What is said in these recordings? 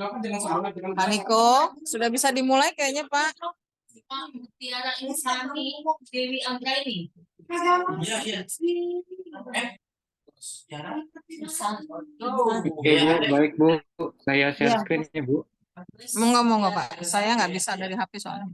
Pak Niko, sudah bisa dimulai kayaknya, Pak. Tiara Insani Dewi Angga ini. Oke Bu, baik Bu. Saya share Ya, screen ya Bu. mau nggak Pak? Saya nggak bisa dari HP soalnya.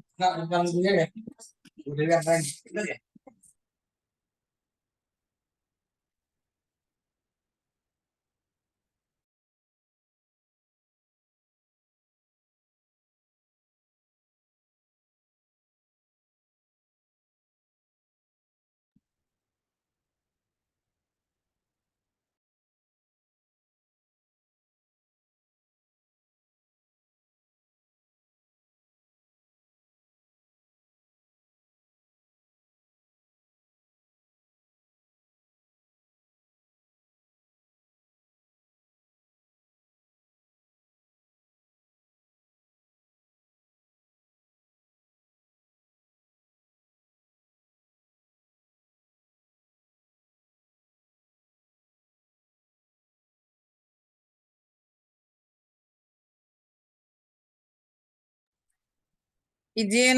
Izin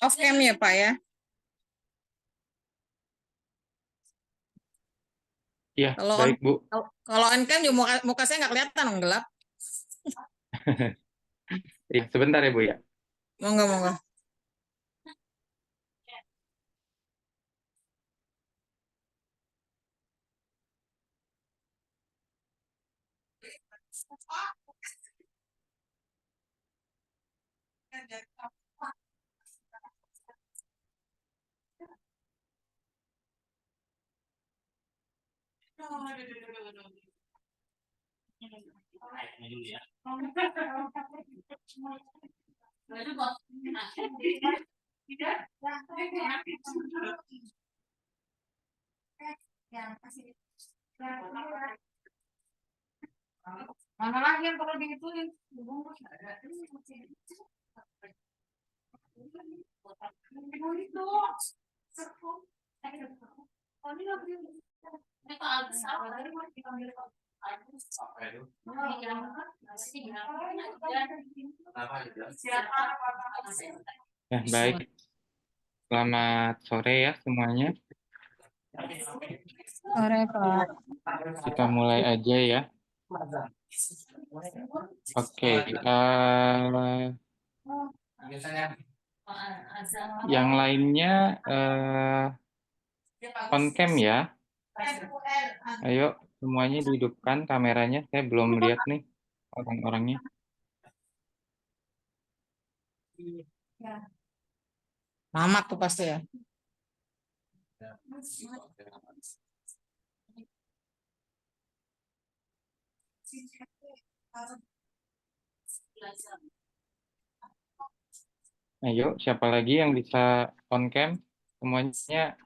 off cam ya, Pak ya? Iya, Kalau on, baik Bu. kalau on cam juga muka saya nggak kelihatan, gelap. Iya, sebentar ya Bu ya. Monggo. Mana lagi yang perlu digituin? Ya, baik. Selamat sore ya semuanya. Sore, Pak. Kita mulai aja ya. Oke, yang lainnya on cam ya. Ayo semuanya dihidupkan kameranya. Saya belum lihat nih orang-orangnya. Mamat tuh pasti ya. Ayo, siapa lagi yang bisa on cam? Semuanya.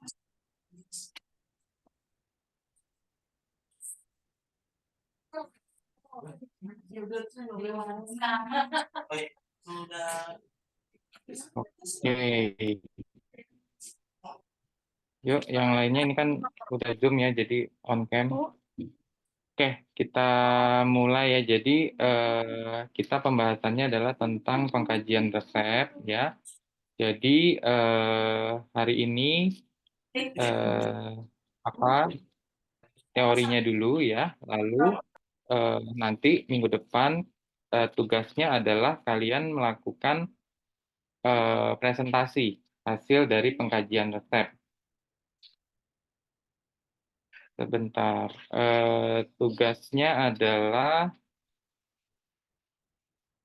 Oke. Yuk, yang lainnya ini kan udah Zoom ya, jadi on cam. Oke, kita mulai ya. Jadi kita pembahasannya adalah tentang pengkajian resep ya. Jadi hari ini apa teorinya dulu ya, lalu nanti minggu depan tugasnya adalah kalian melakukan presentasi hasil dari pengkajian resep. Sebentar, tugasnya adalah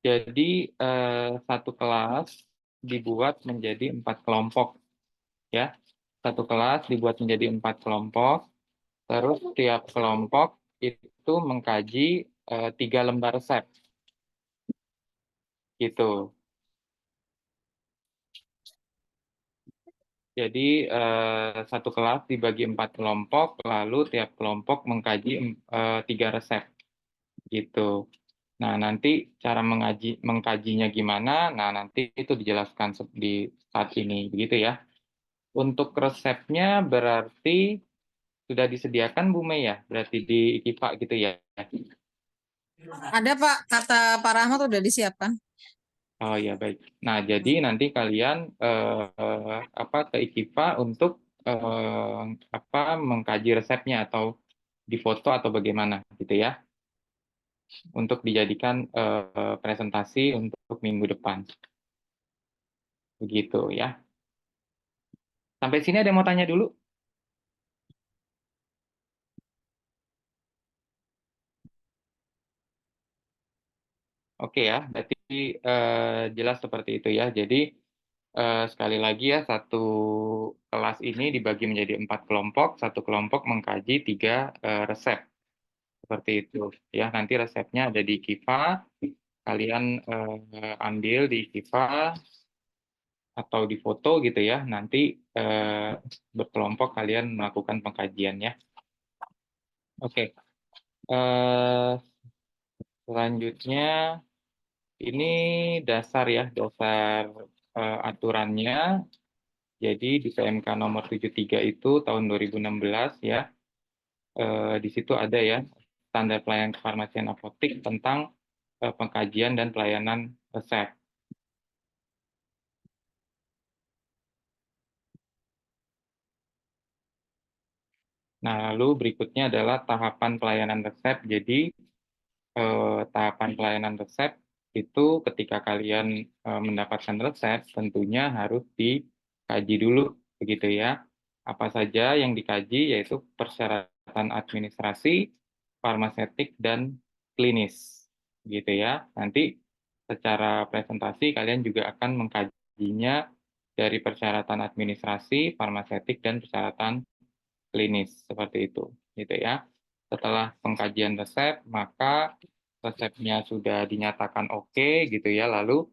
jadi satu kelas dibuat menjadi 4 kelompok ya. Satu kelas dibuat menjadi 4 kelompok, terus tiap kelompok itu mengkaji 3 lembar resep gitu. Jadi satu kelas dibagi 4 kelompok, lalu tiap kelompok mengkaji 3 resep gitu. Nah, nanti cara mengkajinya gimana? Nah, nanti itu dijelaskan di saat ini, begitu ya. Untuk resepnya berarti sudah disediakan Bu Mei ya? Berarti di IKIPA gitu ya? Ada Pak, kata Pak Rahmat udah disiapkan. Oh ya baik. Nah jadi nanti kalian ke IKIPA untuk mengkaji resepnya atau difoto atau bagaimana gitu ya, untuk dijadikan presentasi untuk minggu depan. Begitu ya. Sampai sini ada yang mau tanya dulu? Oke ya, berarti jelas seperti itu ya. Jadi sekali lagi ya, satu kelas ini dibagi menjadi 4 kelompok, satu kelompok mengkaji 3 resep. Seperti itu ya. Nanti resepnya ada di Kiva, kalian ambil di Kiva atau di foto gitu ya. Nanti berkelompok kalian melakukan pengkajian ya. Oke. Eh, Selanjutnya ini dasar ya, dasar aturannya. Jadi di PMK nomor 73 itu tahun 2016 ya, di situ ada ya standar pelayanan kefarmasian apotik tentang pengkajian dan pelayanan resep. Nah, lalu berikutnya adalah tahapan pelayanan resep. Jadi tahapan pelayanan resep itu ketika kalian mendapatkan resep tentunya harus dikaji dulu begitu ya. Apa saja yang dikaji yaitu persyaratan administrasi, farmaseutik dan klinis gitu ya. Nanti secara presentasi kalian juga akan mengkajinya dari persyaratan administrasi, farmaseutik dan persyaratan klinis seperti itu gitu ya. Setelah pengkajian resep, maka resepnya sudah dinyatakan oke gitu ya, lalu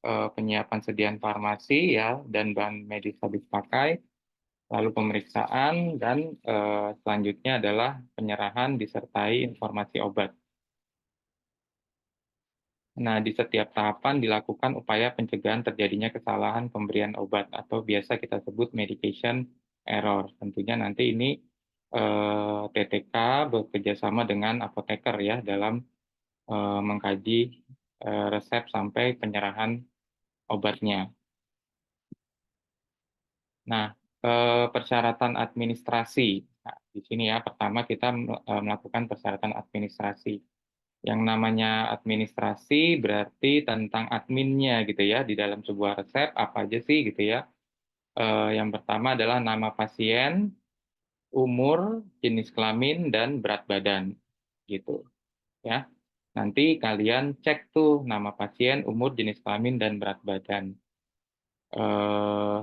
penyiapan sediaan farmasi ya dan bahan medis habis pakai, lalu pemeriksaan dan selanjutnya adalah penyerahan disertai informasi obat. Nah, di setiap tahapan dilakukan upaya pencegahan terjadinya kesalahan pemberian obat atau biasa kita sebut medication error. Tentunya nanti ini TTK bekerjasama dengan apoteker ya dalam mengkaji resep sampai penyerahan obatnya. Nah, persyaratan administrasi. Nah, di sini ya, pertama kita melakukan persyaratan administrasi. Yang namanya administrasi berarti tentang adminnya gitu ya, di dalam sebuah resep apa aja sih gitu ya. Yang pertama adalah nama pasien, umur, jenis kelamin, dan berat badan gitu ya. Nanti kalian cek tuh nama pasien, umur, jenis kelamin, dan berat badan. Eh,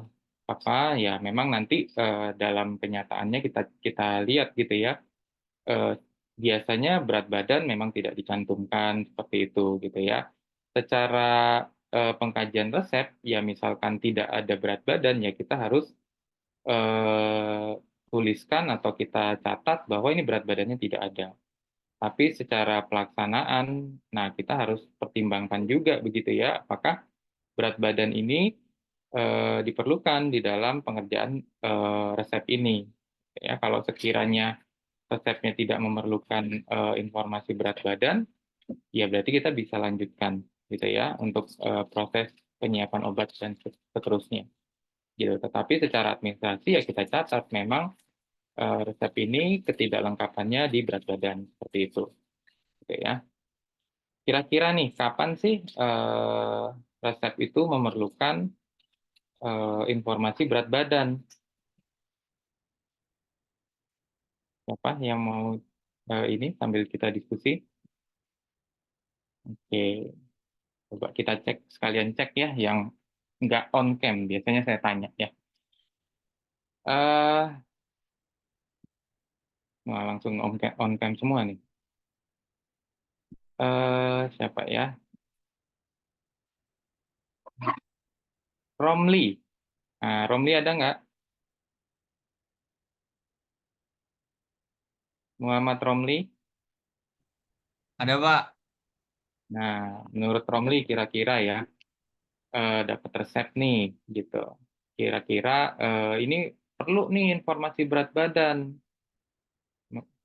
ya memang nanti dalam kenyataannya kita lihat gitu ya. Eh, Biasanya berat badan memang tidak dicantumkan seperti itu gitu ya. Secara pengkajian resep ya misalkan tidak ada berat badan ya kita harus eh, tuliskan atau kita catat bahwa ini berat badannya tidak ada. Tapi secara pelaksanaan, nah kita harus pertimbangkan juga begitu ya, apakah berat badan ini diperlukan di dalam pengerjaan resep ini. Ya, kalau sekiranya resepnya tidak memerlukan informasi berat badan, ya berarti kita bisa lanjutkan gitu ya untuk proses penyiapan obat dan seterusnya. Gitu. Tetapi secara administrasi ya kita catat memang resep ini ketidaklengkapannya di berat badan seperti itu. Gitu ya. Kira-kira nih kapan sih resep itu memerlukan informasi berat badan? Siapa yang mau ini sambil kita diskusi? Oke, coba kita cek sekalian cek ya yang nggak on cam. Biasanya saya tanya ya. eh Langsung on cam semua nih. Siapa ya? Romli. Nah, Romli ada nggak? Muhammad Romli? Ada, Pak. Nah, menurut Romli kira-kira ya dapat resep nih gitu. Kira-kira ini perlu nih informasi berat badan.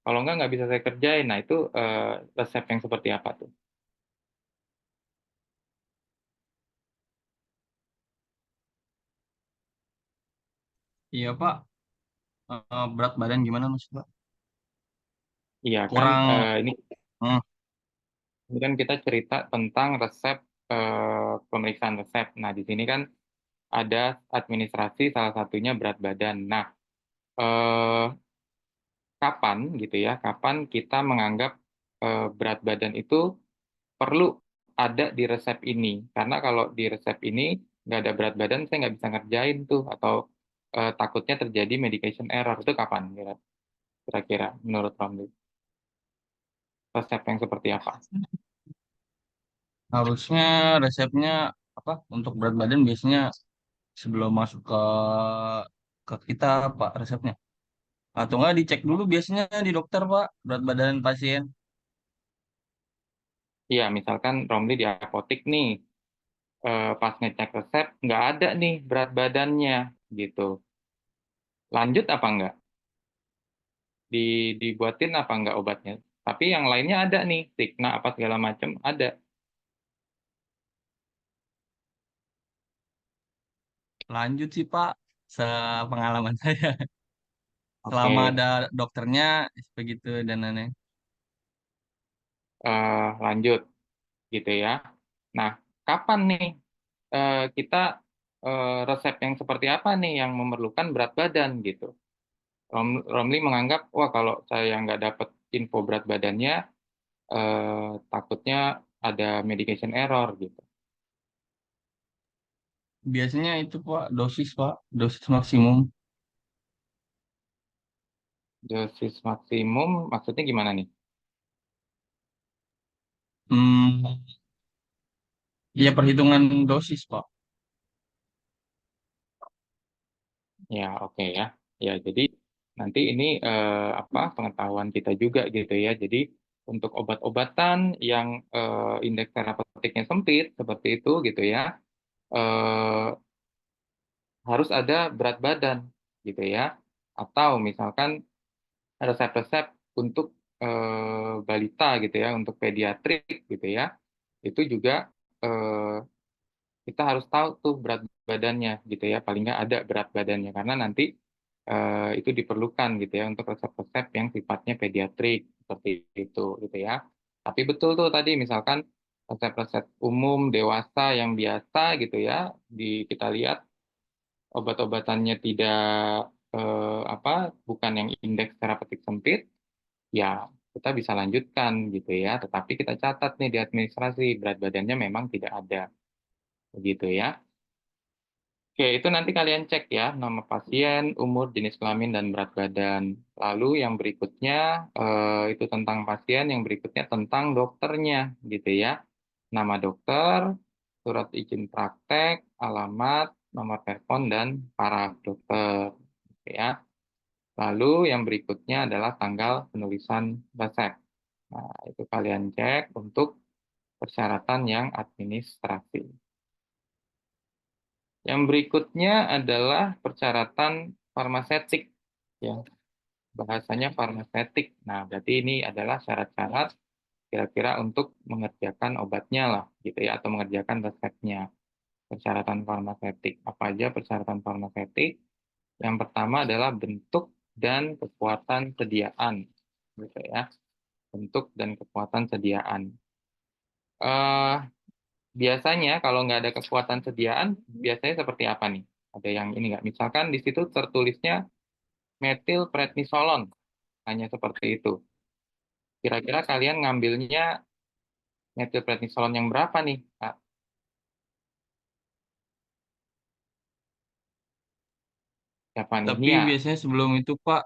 Kalau nggak bisa saya kerjain. Nah, itu resep yang seperti apa tuh? Iya Pak. Berat badan gimana Mas Pak? Iya kan, Kurang. Hmm, ini kan kita cerita tentang resep, pemeriksaan resep. Nah, di sini kan ada administrasi, salah satunya berat badan. Nah, eh, kapan gitu ya, kapan kita menganggap berat badan itu perlu ada di resep ini? Karena kalau di resep ini nggak ada berat badan, saya nggak bisa ngerjain tuh, atau takutnya terjadi medication error. Itu kapan kira-kira menurut Romli? Resep yang seperti apa? harusnya resepnya apa? Untuk berat badan biasanya sebelum masuk ke kita Pak resepnya. Atau enggak dicek dulu biasanya di dokter Pak berat badan pasien. Iya, misalkan Romli di apotik nih, pas ngecek resep nggak ada nih berat badannya gitu. Lanjut apa enggak? Dibuatin apa enggak obatnya? Tapi yang lainnya ada nih, Signa apa segala macam ada. Lanjut sih Pak, sepengalaman saya. Selama Oke, ada dokternya begitu dan aneh. lanjut gitu ya. Nah, kapan nih kita resep yang seperti apa nih yang memerlukan berat badan gitu? Romli menganggap, wah kalau saya nggak dapat info berat badannya, takutnya ada medication error gitu. Biasanya itu Pak, dosis Pak, dosis maksimum. Dosis maksimum maksudnya gimana nih? Hmm, ya perhitungan dosis Pak. Ya, oke ya. Ya, jadi nanti ini apa pengetahuan kita juga gitu ya. Jadi untuk obat-obatan yang indeks terapeutiknya sempit seperti itu gitu ya, eh, harus ada berat badan gitu ya. Atau misalkan resep-resep untuk balita gitu ya, untuk pediatrik gitu ya, itu juga eh, kita harus tahu tuh berat badannya gitu ya, paling nggak ada berat badannya karena nanti itu diperlukan gitu ya untuk resep-resep yang sifatnya pediatrik seperti itu gitu ya. Tapi betul tuh tadi misalkan resep-resep umum dewasa yang biasa gitu ya, kita lihat obat-obatannya tidak apa bukan yang indeks terapeutik sempit, ya kita bisa lanjutkan gitu ya. Tetapi kita catat nih di administrasi berat badannya memang tidak ada begitu ya. Oke, itu nanti kalian cek ya, nama pasien, umur, jenis kelamin, dan berat badan. Lalu yang berikutnya, itu tentang pasien, yang berikutnya tentang dokternya, gitu ya. Nama dokter, surat izin praktek, alamat, nomor telepon, dan para dokter, gitu ya. Lalu yang berikutnya adalah tanggal penulisan resep. Nah, itu kalian cek untuk persyaratan yang administrasi. Yang berikutnya adalah persyaratan farmasetik, ya, bahasanya farmasetik. Nah, berarti ini adalah syarat-syarat kira-kira untuk mengerjakan obatnya lah, gitu ya, atau mengerjakan resepnya. Persyaratan farmasetik. Apa aja persyaratan farmasetik? Yang pertama adalah bentuk dan kekuatan sediaan, gitu ya. Bentuk dan kekuatan sediaan. Eh, Biasanya kalau nggak ada kekuatan sediaan, biasanya seperti apa nih? Ada yang ini nggak? Misalkan di situ tertulisnya metilprednisolon, hanya seperti itu. Kira-kira kalian ngambilnya metilprednisolon yang berapa nih? Kak? Siapa nih? Tapi Nia? biasanya sebelum itu Pak,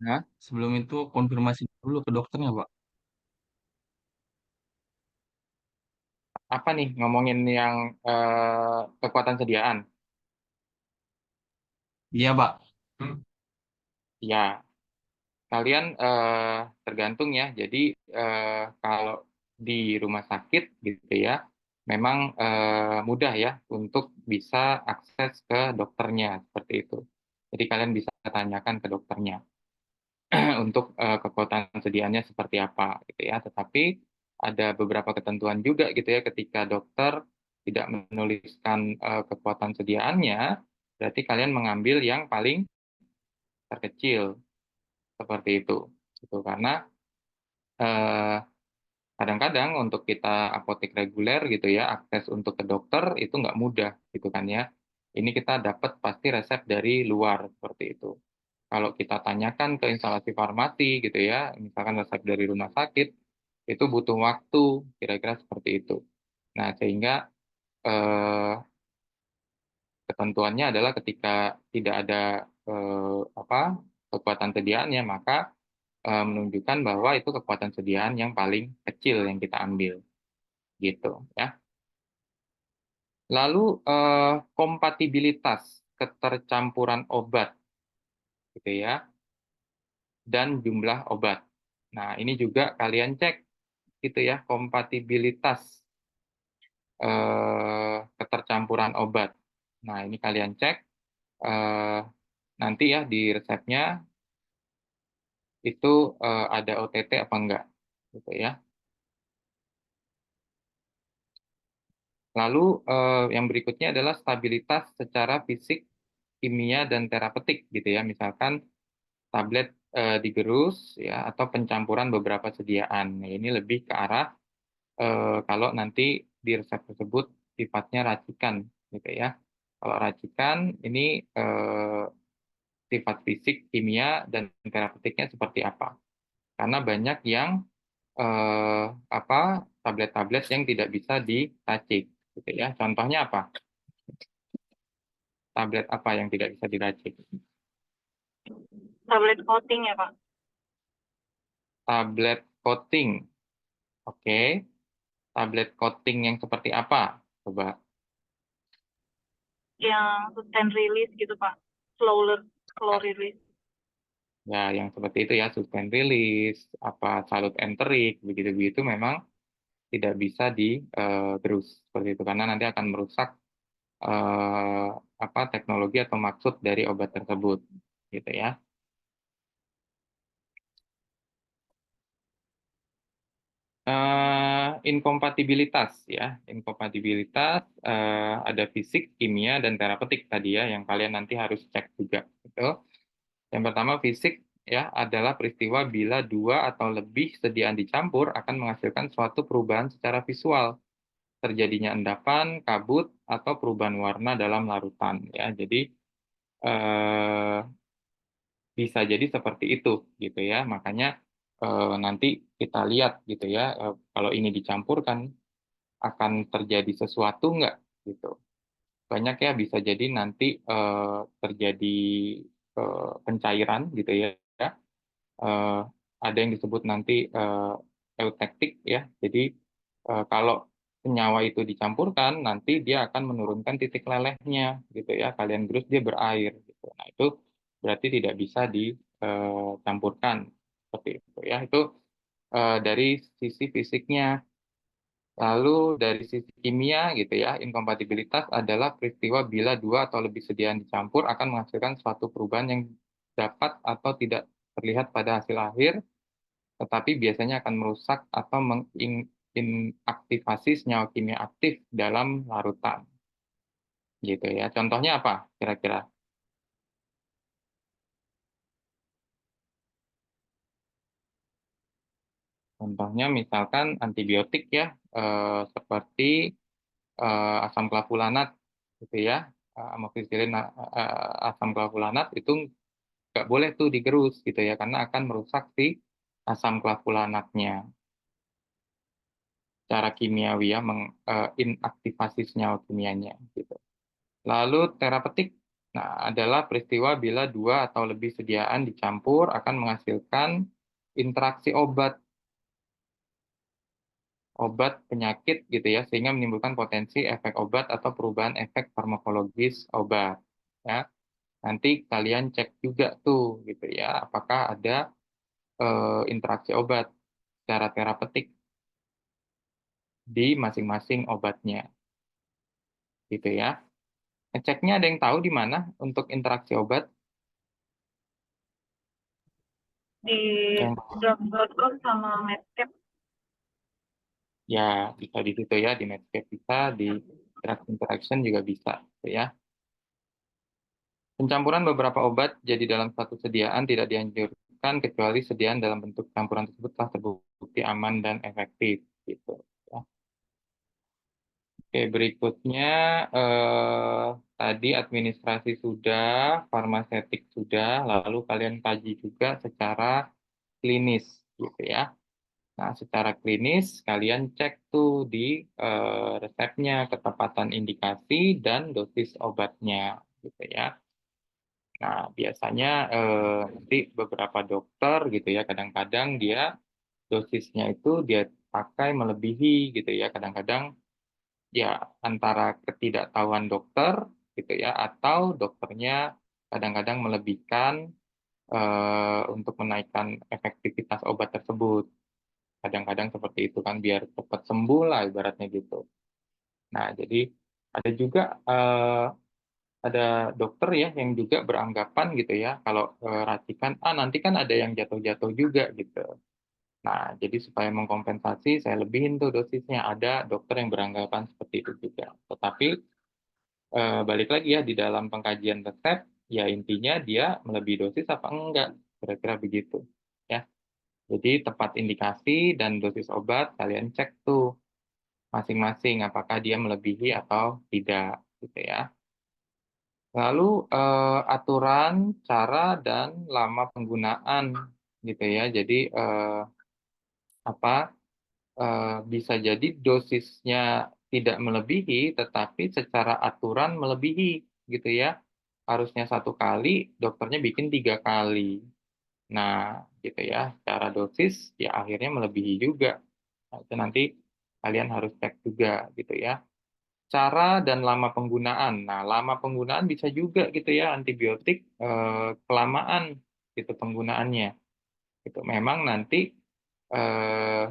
Hah? sebelum itu konfirmasi dulu ke dokternya Pak. Apa nih? Ngomongin yang kekuatan sediaan. Iya Pak. Ya, kalian tergantung ya. Jadi kalau di rumah sakit gitu ya, memang mudah ya untuk bisa akses ke dokternya seperti itu. Jadi kalian bisa tanyakan ke dokternya. untuk kekuatan sediaannya seperti apa gitu ya. Tetapi ada beberapa ketentuan juga gitu ya, ketika dokter tidak menuliskan kekuatan sediaannya, berarti kalian mengambil yang paling terkecil seperti itu. Gitu. Karena eh, kadang-kadang untuk kita apotek reguler gitu ya, akses untuk ke dokter itu nggak mudah gitu kan ya. Ini kita dapat pasti resep dari luar seperti itu. Kalau kita tanyakan ke instalasi farmasi gitu ya, misalkan resep dari rumah sakit, itu butuh waktu, kira-kira seperti itu. Nah, sehingga eh, ketentuannya adalah ketika tidak ada kekuatan sediaannya, maka menunjukkan bahwa itu kekuatan sediaan yang paling kecil yang kita ambil, gitu ya. Lalu kompatibilitas ketercampuran obat, gitu ya, dan jumlah obat. Nah, ini juga kalian cek gitu ya, kompatibilitas ketercampuran obat. Nah, ini kalian cek nanti ya di resepnya itu ada OTT apa enggak gitu ya. Lalu yang berikutnya adalah stabilitas secara fisik, kimia dan terapeutik gitu ya. Misalkan tablet digerus ya atau pencampuran beberapa sediaan. Nah, ini lebih ke arah kalau nanti di resep tersebut sifatnya racikan gitu ya. Kalau racikan ini sifat fisik, kimia dan terapeutiknya seperti apa? Karena banyak yang tablet-tablet yang tidak bisa diracik gitu ya. Contohnya apa? Tablet apa yang tidak bisa diracik? Tablet coating ya, Pak. Tablet coating. Oke. Tablet coating yang seperti apa? Coba. Yang sustained release gitu, Pak. Slow release. Ya, yang seperti itu ya, suspend release, salut enterik, begitu-begitu memang tidak bisa digerus seperti itu karena nanti akan merusak teknologi atau maksud dari obat tersebut, gitu ya. Inkompatibilitas ya, inkompatibilitas ada fisik, kimia dan terapeutik tadi ya, yang kalian nanti harus cek juga. Gitu. Yang pertama fisik ya adalah peristiwa bila dua atau lebih sediaan dicampur akan menghasilkan suatu perubahan secara visual, terjadinya endapan, kabut atau perubahan warna dalam larutan ya. Jadi bisa jadi seperti itu gitu ya. Makanya nanti kita lihat gitu ya, kalau ini dicampurkan akan terjadi sesuatu nggak gitu. Banyak ya bisa jadi nanti terjadi pencairan gitu ya. Eh, ada yang disebut nanti eutektik ya. Jadi kalau senyawa itu dicampurkan nanti dia akan menurunkan titik lelehnya gitu ya. Kalian gerus dia berair gitu. Nah, itu berarti tidak bisa dicampurkan seperti itu ya. Itu dari sisi fisiknya. Lalu dari sisi kimia gitu ya, inkompatibilitas adalah peristiwa bila dua atau lebih sediaan dicampur akan menghasilkan suatu perubahan yang dapat atau tidak terlihat pada hasil akhir, tetapi biasanya akan merusak atau mengaktifasi senyawa kimia aktif dalam larutan. Gitu ya. Contohnya apa kira-kira? Contohnya misalkan antibiotik ya, seperti asam klavulanat gitu ya, amoxicillin asam klavulanat itu nggak boleh tuh digerus gitu ya karena akan merusak si asam klavulanatnya secara kimiawi ya inaktivasi senyawa kimianya gitu. Lalu terapeutik nah adalah peristiwa bila dua atau lebih sediaan dicampur akan menghasilkan interaksi obat penyakit gitu ya sehingga menimbulkan potensi efek obat atau perubahan efek farmakologis obat ya. Nanti kalian cek juga tuh gitu ya apakah ada interaksi obat secara terapeutik di masing-masing obatnya gitu ya. Ngeceknya ada yang tahu di mana untuk interaksi obat? di Yang drug.com sama Medscape. ya bisa di situ ya, di Medscape bisa, di Drug Interaction juga bisa, gitu ya. Pencampuran beberapa obat jadi dalam satu sediaan tidak dianjurkan kecuali sediaan dalam bentuk campuran tersebut telah terbukti aman dan efektif, gitu. Ya. Oke, berikutnya tadi administrasi sudah, farmaseutik sudah, lalu kalian kaji juga secara klinis, gitu ya. Nah, secara klinis kalian cek tuh di resepnya, ketepatan indikasi dan dosis obatnya, gitu ya. Nah, biasanya nanti beberapa dokter gitu ya, kadang-kadang dia dosisnya itu dia pakai melebihi gitu ya, kadang-kadang ya antara ketidaktahuan dokter gitu ya, atau dokternya kadang-kadang melebihkan untuk menaikkan efektivitas obat tersebut. Kadang-kadang seperti itu kan biar cepat sembuh lah ibaratnya gitu. Nah, jadi ada juga ada dokter ya yang juga beranggapan gitu ya kalau racikan nanti kan ada yang jatuh-jatuh juga gitu. Nah, jadi supaya mengkompensasi saya lebihin tuh dosisnya. Ada dokter yang beranggapan seperti itu juga. Tetapi balik lagi ya di dalam pengkajian resep ya intinya dia melebihi dosis apa enggak kira-kira begitu ya. Jadi tepat indikasi dan dosis obat kalian cek tuh masing-masing apakah dia melebihi atau tidak gitu ya. Lalu aturan, cara dan lama penggunaan gitu ya. Jadi apa bisa jadi dosisnya tidak melebihi, tetapi secara aturan melebihi gitu ya. Harusnya 1 kali, dokternya bikin 3 kali. Nah, gitu ya. Secara dosis ya akhirnya melebihi juga. Nah, itu nanti kalian harus cek juga gitu ya. Cara dan lama penggunaan. Nah, lama penggunaan bisa juga gitu ya antibiotik kelamaan gitu penggunaannya. Itu memang nanti eh,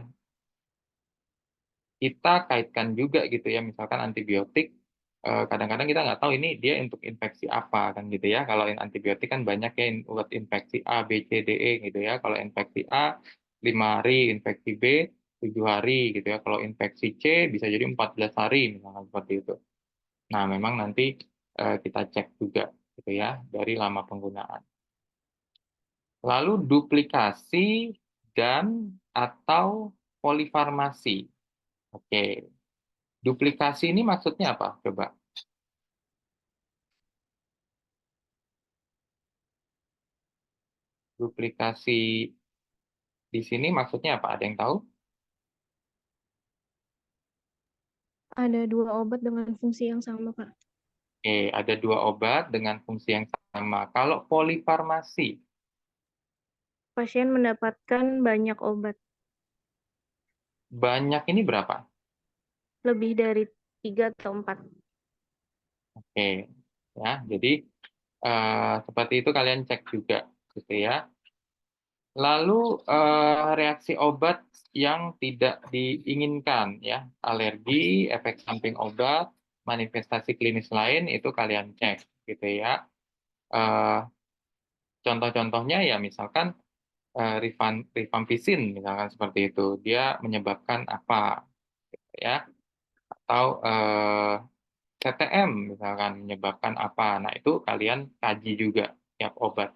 kita kaitkan juga gitu ya, misalkan antibiotik kadang-kadang kita nggak tahu ini dia untuk infeksi apa kan gitu ya. Kalau antibiotik kan banyak ya buat infeksi A, B, C, D, E gitu ya. Kalau infeksi A 5 hari, infeksi B 7 hari gitu ya. Kalau infeksi C bisa jadi 14 hari misalkan seperti itu. Nah, memang nanti kita cek juga gitu ya dari lama penggunaan. Lalu duplikasi dan atau polifarmasi. Oke, duplikasi ini maksudnya apa? Coba. Duplikasi di sini maksudnya apa? Ada yang tahu? Ada 2 obat dengan fungsi yang sama, Pak. Oke, ada 2 obat dengan fungsi yang sama. Kalau polifarmasi, Pasien mendapatkan banyak obat, banyak ini berapa? lebih dari 3 atau 4. Oke, ya. Jadi seperti itu kalian cek juga, gitu ya. Lalu reaksi obat yang tidak diinginkan, ya, alergi, efek samping obat, manifestasi klinis lain itu kalian cek, gitu ya. Eh, Contoh-contohnya ya misalkan rifampicin misalkan seperti itu, dia menyebabkan apa, ya, atau CTM misalkan menyebabkan apa. Nah itu kalian kaji juga tiap obat,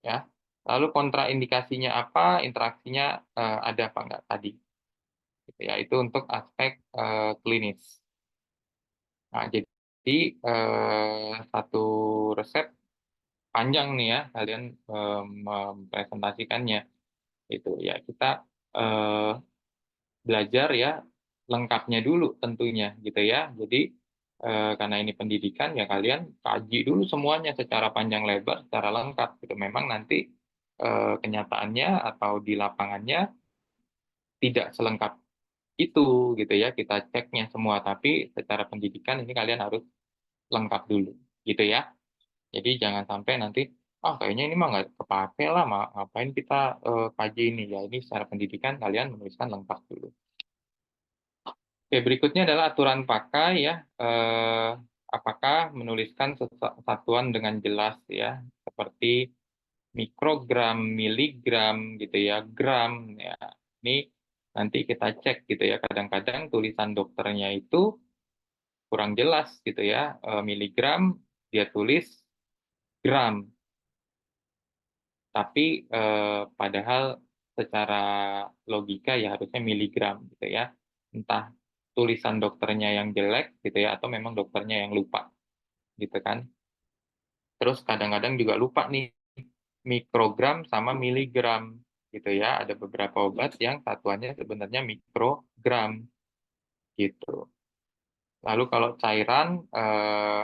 ya. Lalu kontraindikasinya apa, interaksinya ada apa enggak tadi, gitu ya. Itu untuk aspek klinis. Nah jadi satu resep panjang nih ya, kalian mempresentasikannya itu ya kita eh, belajar ya lengkapnya dulu tentunya gitu ya. Jadi karena ini pendidikan ya kalian kaji dulu semuanya secara panjang lebar, secara lengkap gitu. Memang nanti kenyataannya atau di lapangannya tidak selengkap itu gitu ya. Kita ceknya semua, tapi secara pendidikan ini kalian harus lengkap dulu gitu ya. Jadi jangan sampai nanti kayaknya ini mah nggak kepake lah, ngapain kita kaji ini ya. Ini secara pendidikan kalian menuliskan lengkap dulu. Oke, berikutnya adalah aturan pakai ya. Apakah menuliskan satuan dengan jelas ya, seperti mikrogram, miligram gitu ya, gram ya. Ini nanti kita cek gitu ya. Kadang-kadang tulisan dokternya itu kurang jelas gitu ya. Miligram dia tulis gram, tapi padahal secara logika ya harusnya miligram gitu ya. Entah tulisan dokternya yang jelek gitu ya, atau memang dokternya yang lupa gitu kan. Terus kadang-kadang juga lupa nih mikrogram sama miligram gitu ya. Ada beberapa obat yang satuannya sebenarnya mikrogram gitu. Lalu kalau cairan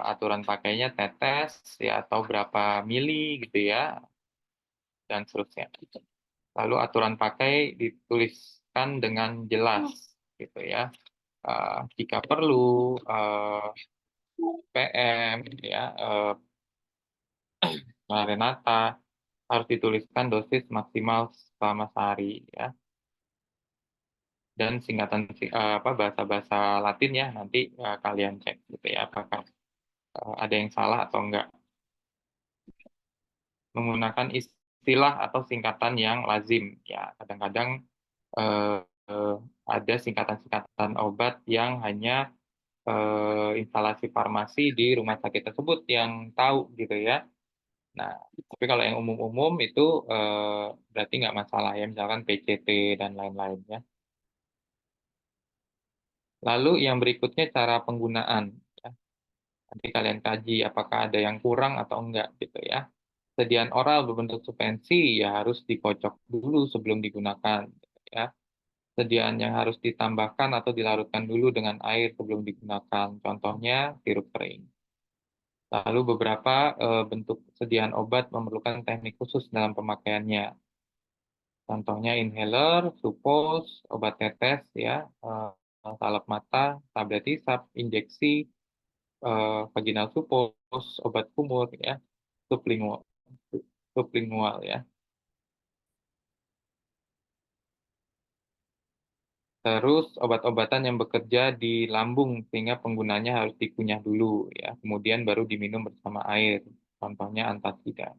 aturan pakainya tetes ya atau berapa mili gitu ya dan seterusnya. Lalu aturan pakai dituliskan dengan jelas gitu ya. Jika perlu PM ya Renata harus dituliskan dosis maksimal selama sehari ya. Dan singkatan bahasa-bahasa Latin ya nanti kalian cek gitu ya apakah ada yang salah atau enggak. Menggunakan istilah atau singkatan yang lazim ya. Kadang-kadang eh, ada singkatan-singkatan obat yang hanya instalasi farmasi di rumah sakit tersebut yang tahu gitu ya. Nah, tapi kalau yang umum-umum itu berarti nggak masalah ya, misalkan PCT dan lain-lain ya. Lalu yang berikutnya cara penggunaan. Ya. Nanti kalian kaji apakah ada yang kurang atau enggak gitu ya. Sediaan oral berbentuk suspensi ya harus dikocok dulu sebelum digunakan gitu ya. Sediaan yang harus ditambahkan atau dilarutkan dulu dengan air sebelum digunakan. Contohnya sirup kering. Lalu beberapa bentuk sediaan obat memerlukan teknik khusus dalam pemakaiannya. Contohnya inhaler, supos, obat tetes ya, salep mata, tablet hisap, injeksi, vaginal supos, obat kumur ya, sublingual, sublingual ya. Terus obat-obatan yang bekerja di lambung sehingga penggunanya harus dikunyah dulu ya, kemudian baru diminum bersama air. Contohnya antasida.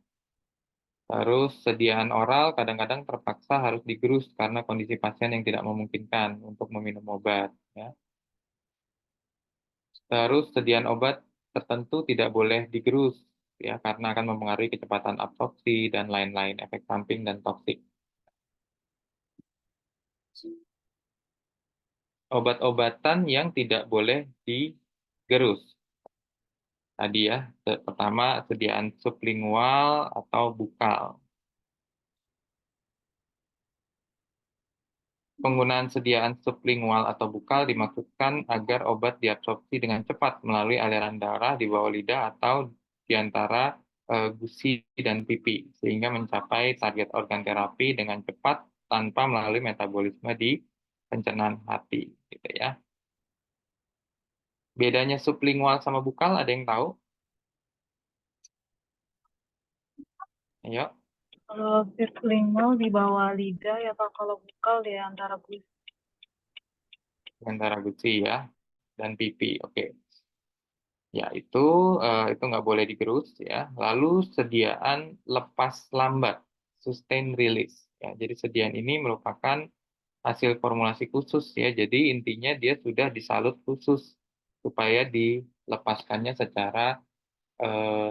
Terus sediaan oral kadang-kadang terpaksa harus digerus karena kondisi pasien yang tidak memungkinkan untuk meminum obat. Ya. Terus sediaan obat tertentu tidak boleh digerus ya karena akan mempengaruhi kecepatan absorpsi dan lain-lain efek samping dan toksik. Obat-obatan yang tidak boleh digerus. Tadi ya, pertama sediaan sublingual atau bukal. Penggunaan sediaan sublingual atau bukal dimaksudkan agar obat diabsorpsi dengan cepat melalui aliran darah di bawah lidah atau di antara gusi dan pipi, sehingga mencapai target organ terapi dengan cepat tanpa melalui metabolisme di pencernaan hati. Gitu ya. Bedanya sublingual sama bukal, ada yang tahu? Ayo, Kalau sublingual di bawah lidah ya Pak, kalau bukal di antara kulit. di antara gusi ya, dan pipi. Oke. Ya, itu nggak boleh digerus ya. Lalu sediaan lepas lambat, sustain release. Ya, jadi sediaan ini merupakan hasil formulasi khusus ya. Jadi intinya dia sudah disalut khusus supaya dilepaskannya secara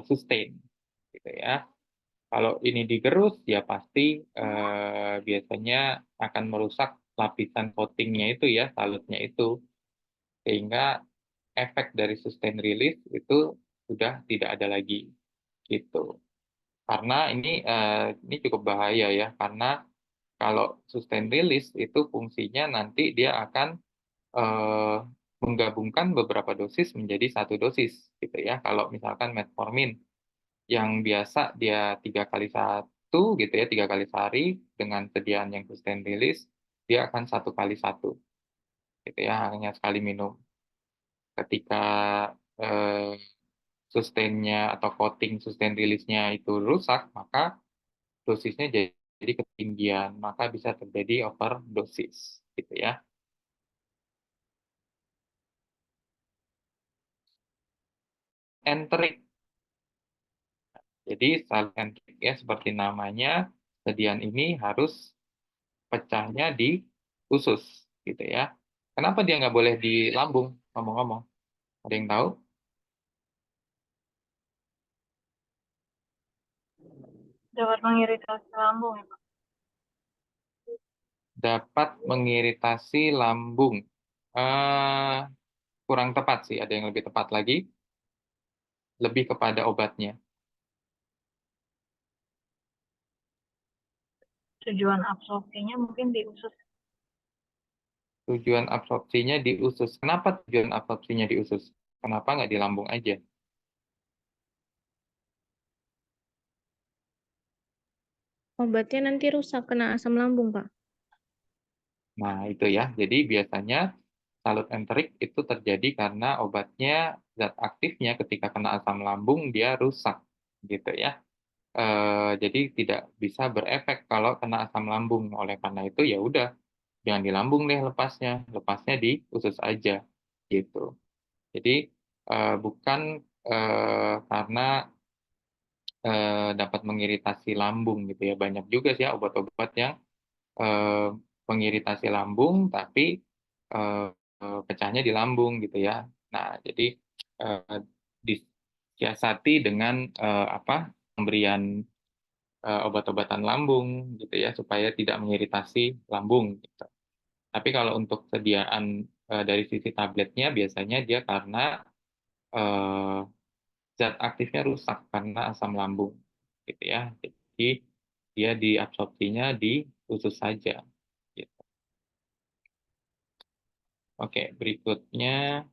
sustain, gitu ya. Kalau ini digerus, ya pasti biasanya akan merusak lapisan coatingnya itu ya, salutnya itu, sehingga efek dari sustain release itu sudah tidak ada lagi gitu. Karena ini cukup bahaya ya, karena kalau sustain release itu fungsinya nanti dia akan eh, menggabungkan beberapa dosis menjadi satu dosis gitu ya. Kalau misalkan metformin yang biasa dia 3 kali 1 gitu ya, 3 kali sehari dengan sediaan yang sustain release, dia akan 1 kali 1 gitu ya, hanya sekali minum. Ketika eh, sustainnya atau coating sustain release-nya itu rusak, maka dosisnya jadi ketinggian, maka bisa terjadi overdosis, gitu ya. Enterik. Jadi salentrik ya seperti namanya, sediaan ini harus pecahnya di usus gitu ya. Kenapa dia nggak boleh di lambung? Ngomong-ngomong, ada yang tahu? Dapat mengiritasi lambung ya Pak. Dapat mengiritasi lambung. Eh, kurang tepat sih, ada yang lebih tepat lagi, lebih kepada obatnya. Tujuan absorpsinya mungkin di usus. Tujuan absorpsinya di usus. Kenapa tujuan absorpsinya di usus? Kenapa nggak di lambung aja? Obatnya nanti rusak kena asam lambung, Pak. Nah, itu ya. Jadi biasanya salut enterik itu terjadi karena obatnya, zat aktifnya ketika kena asam lambung dia rusak gitu ya. Jadi tidak bisa berefek kalau kena asam lambung. Oleh karena itu ya udah, jangan di lambung deh lepasnya di usus aja gitu. Jadi bukan karena dapat mengiritasi lambung gitu ya. Banyak juga sih ya obat-obat yang eh, mengiritasi lambung tapi eh, pecahnya di lambung gitu ya. Nah, jadi eh, disiasati dengan apa? Pemberian obat-obatan lambung gitu ya supaya tidak mengiritasi lambung gitu. Tapi kalau untuk sediaan dari sisi tabletnya biasanya dia karena eh, zat aktifnya rusak karena asam lambung gitu ya. Jadi dia diabsorpsinya di usus saja gitu. Oke, berikutnya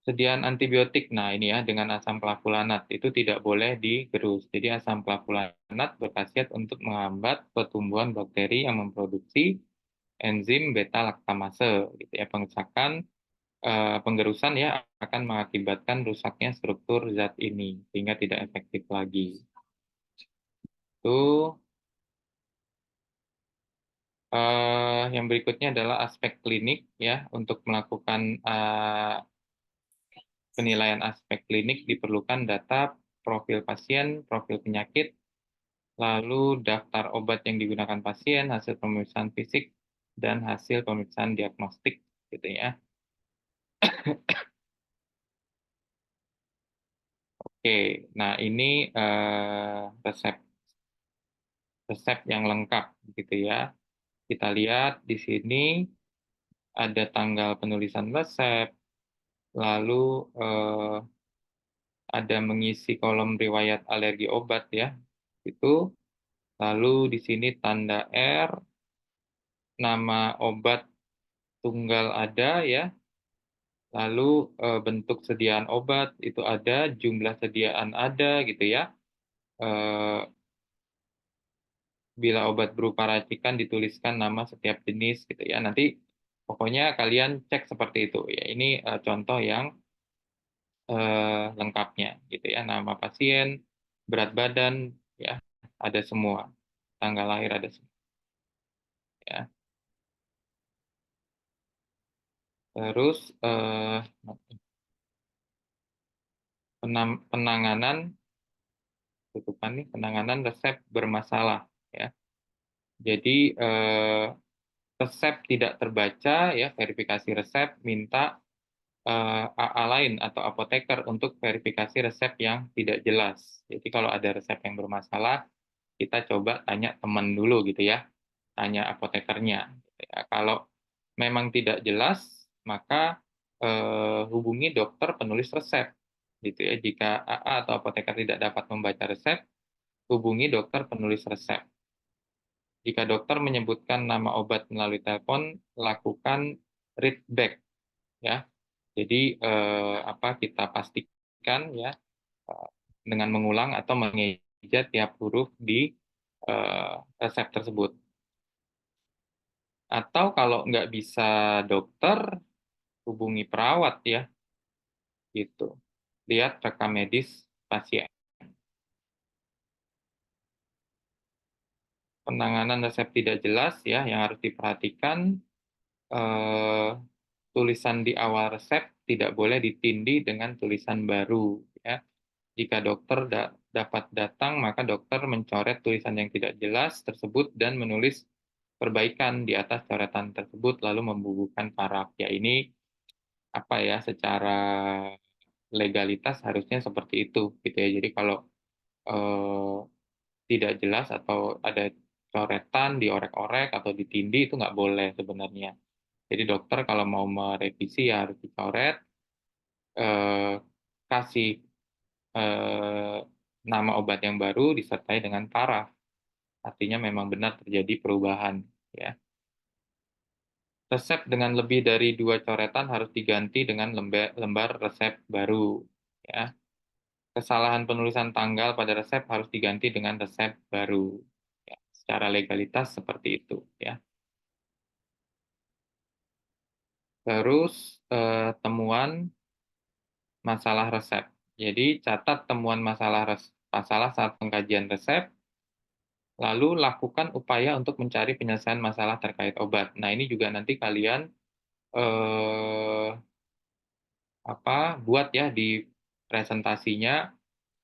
sediaan antibiotik. Nah, ini ya dengan asam klavulanat itu tidak boleh digerus. Jadi asam klavulanat berkhasiat untuk menghambat pertumbuhan bakteri yang memproduksi enzim beta laktamase gitu ya. Penggerusan ya akan mengakibatkan rusaknya struktur zat ini sehingga tidak efektif lagi. Itu yang berikutnya adalah aspek klinik ya. Untuk melakukan penilaian aspek klinik diperlukan data profil pasien, profil penyakit, lalu daftar obat yang digunakan pasien, hasil pemeriksaan fisik, dan hasil pemeriksaan diagnostik gitu ya. Oke, nah ini resep resep yang lengkap gitu ya. Kita lihat di sini ada tanggal penulisan resep, lalu ada mengisi kolom riwayat alergi obat ya. Itu lalu di sini tanda R, nama obat tunggal ada ya. Lalu bentuk sediaan obat itu ada, jumlah sediaan ada gitu ya. Eh, bila obat berupa racikan dituliskan nama setiap jenis gitu ya. Nanti pokoknya kalian cek seperti itu ya. Ini contoh yang lengkapnya gitu ya. Nama pasien, berat badan ya, ada semua. Tanggal lahir ada semua ya. Terus penanganan tutupan nih, penanganan resep bermasalah ya. Jadi resep tidak terbaca ya, verifikasi resep minta AA lain atau apoteker untuk verifikasi resep yang tidak jelas. Jadi kalau ada resep yang bermasalah, kita coba tanya teman dulu gitu ya, tanya apotekernya. Gitu ya. Kalau memang tidak jelas, maka hubungi dokter penulis resep. Gitu ya. Jika AA atau apoteker tidak dapat membaca resep, hubungi dokter penulis resep. Jika dokter menyebutkan nama obat melalui telepon, lakukan read back ya. Jadi kita pastikan ya dengan mengulang atau mengeja tiap huruf di resep tersebut. Atau kalau nggak bisa dokter, hubungi perawat ya, gitu. Lihat rekam medis pasien. Penanganan resep tidak jelas ya, yang harus diperhatikan tulisan di awal resep tidak boleh ditindih dengan tulisan baru, ya. Jika dokter dapat datang, maka dokter mencoret tulisan yang tidak jelas tersebut dan menulis perbaikan di atas coretan tersebut, lalu membubuhkan paraf. Ya, ini apa ya, secara legalitas harusnya seperti itu, gitu ya. Jadi kalau eh, tidak jelas atau ada coretan diorek-orek atau ditindih itu nggak boleh sebenarnya. Jadi dokter kalau mau merevisi ya harus dicoret, eh, kasih eh, nama obat yang baru disertai dengan paraf. Artinya memang benar terjadi perubahan, ya. Resep dengan lebih dari 2 coretan harus diganti dengan lembar resep baru, ya. Kesalahan penulisan tanggal pada resep harus diganti dengan resep baru. Ya, secara legalitas seperti itu, ya. Terus temuan masalah resep. Jadi catat temuan masalah saat pengkajian resep, lalu lakukan upaya untuk mencari penyelesaian masalah terkait obat. Nah, ini juga nanti kalian eh, buat ya di presentasinya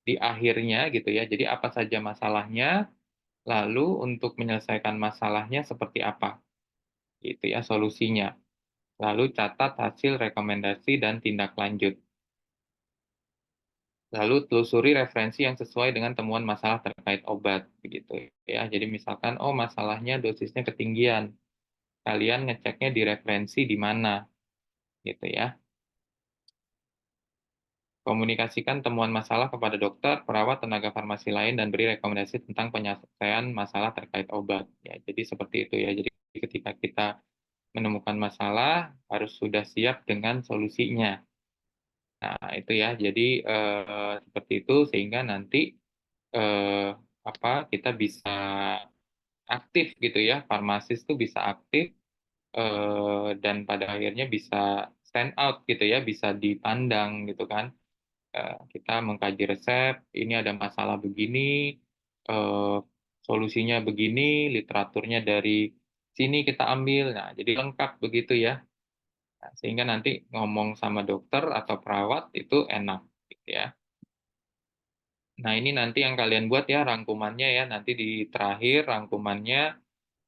di akhirnya gitu ya. Jadi apa saja masalahnya, lalu untuk menyelesaikan masalahnya seperti apa, gitu ya solusinya. Lalu catat hasil rekomendasi dan tindak lanjut. Lalu telusuri referensi yang sesuai dengan temuan masalah terkait obat, begitu ya. Jadi misalkan, oh masalahnya dosisnya ketinggian, kalian ngeceknya di referensi di mana, gitu ya. Komunikasikan temuan masalah kepada dokter, perawat, tenaga farmasi lain, dan beri rekomendasi tentang penyelesaian masalah terkait obat. Ya, jadi seperti itu ya. Jadi ketika kita menemukan masalah, harus sudah siap dengan solusinya. Nah, itu ya. Jadi seperti itu sehingga nanti eh, kita bisa aktif gitu ya, farmasis tuh bisa aktif dan pada akhirnya bisa stand out gitu ya, bisa dipandang gitu kan. Kita mengkaji resep, ini ada masalah begini, eh, solusinya begini, literaturnya dari sini kita ambil. Nah, jadi lengkap begitu ya. Nah, sehingga nanti ngomong sama dokter atau perawat itu enak gitu ya. Nah, ini nanti yang kalian buat ya rangkumannya ya, nanti di terakhir rangkumannya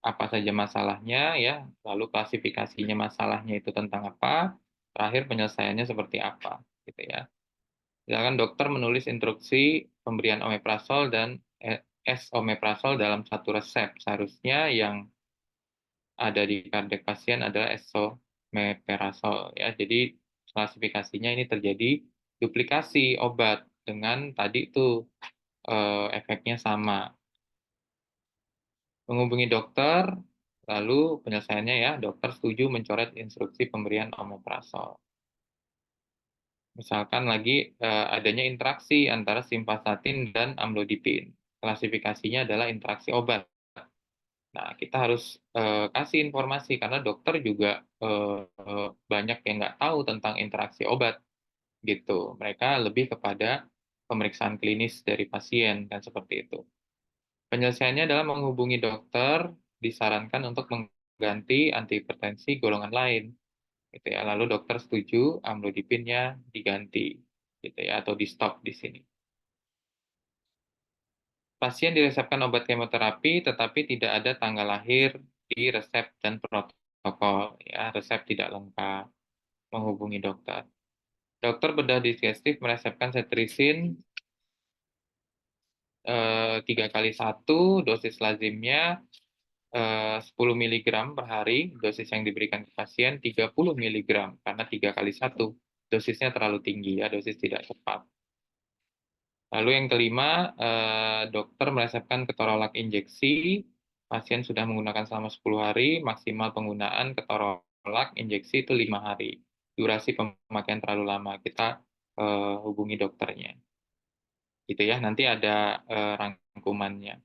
apa saja masalahnya ya, lalu klasifikasinya masalahnya itu tentang apa, terakhir penyelesaiannya seperti apa gitu ya. Misalkan dokter menulis instruksi pemberian omeprazol dan esomeprazol dalam satu resep, seharusnya yang ada di kardek pasien adalah esomeprazol ya. Jadi klasifikasinya ini terjadi duplikasi obat dengan tadi itu efeknya sama. Menghubungi dokter, lalu penyelesaiannya ya, dokter setuju mencoret instruksi pemberian omeprazol. Misalkan lagi adanya interaksi antara simvastatin dan amlodipin. Klasifikasinya adalah interaksi obat. Nah, kita harus kasih informasi karena dokter juga banyak yang nggak tahu tentang interaksi obat gitu. Mereka lebih kepada pemeriksaan klinis dari pasien dan seperti itu. Penyelesaiannya adalah menghubungi dokter, disarankan untuk mengganti antihipertensi golongan lain, gitu ya. Lalu dokter setuju amlodipinnya diganti, gitu ya, atau di stop di sini. Pasien diresepkan obat kemoterapi, tetapi tidak ada tanggal lahir di resep dan protokol, ya. Resep tidak lengkap. Menghubungi dokter. Dokter bedah digestif meresepkan cetirizine 3x1, dosis lazimnya 10 mg per hari, dosis yang diberikan ke pasien 30 mg, karena 3x1, dosisnya terlalu tinggi, ya, dosis tidak tepat. Lalu yang kelima, dokter meresepkan ketorolak injeksi, pasien sudah menggunakan selama 10 hari, maksimal penggunaan ketorolak injeksi itu 5 hari. Durasi pemakaian terlalu lama, kita hubungi dokternya. Gitu ya, nanti ada rangkumannya.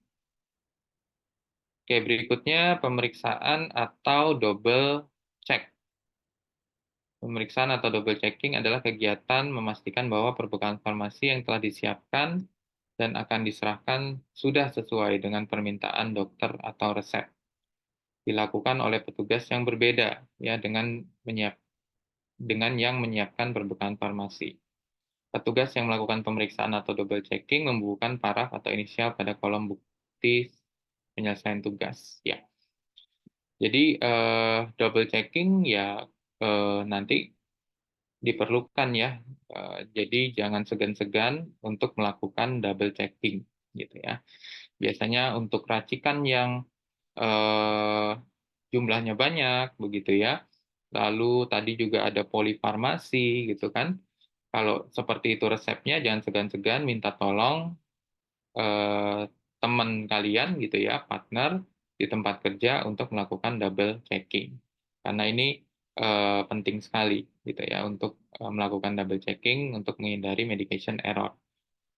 Oke, berikutnya pemeriksaan atau double check. Pemeriksaan atau double checking adalah kegiatan memastikan bahwa perbekalan farmasi yang telah disiapkan dan akan diserahkan sudah sesuai dengan permintaan dokter atau resep. Dilakukan oleh petugas yang berbeda ya dengan dengan yang menyiapkan berbekalan farmasi. Petugas yang melakukan pemeriksaan atau double checking membubuhkan paraf atau inisial pada kolom bukti penyelesaian tugas. Ya, jadi double checking ya nanti diperlukan ya. Jadi jangan segan-segan untuk melakukan double checking, gitu ya. Biasanya untuk racikan yang jumlahnya banyak, begitu ya. Lalu tadi juga ada polifarmasi, gitu kan. Kalau seperti itu resepnya, jangan segan-segan minta tolong teman kalian gitu ya, partner di tempat kerja untuk melakukan double checking. Karena ini penting sekali gitu ya untuk melakukan double checking untuk menghindari medication error.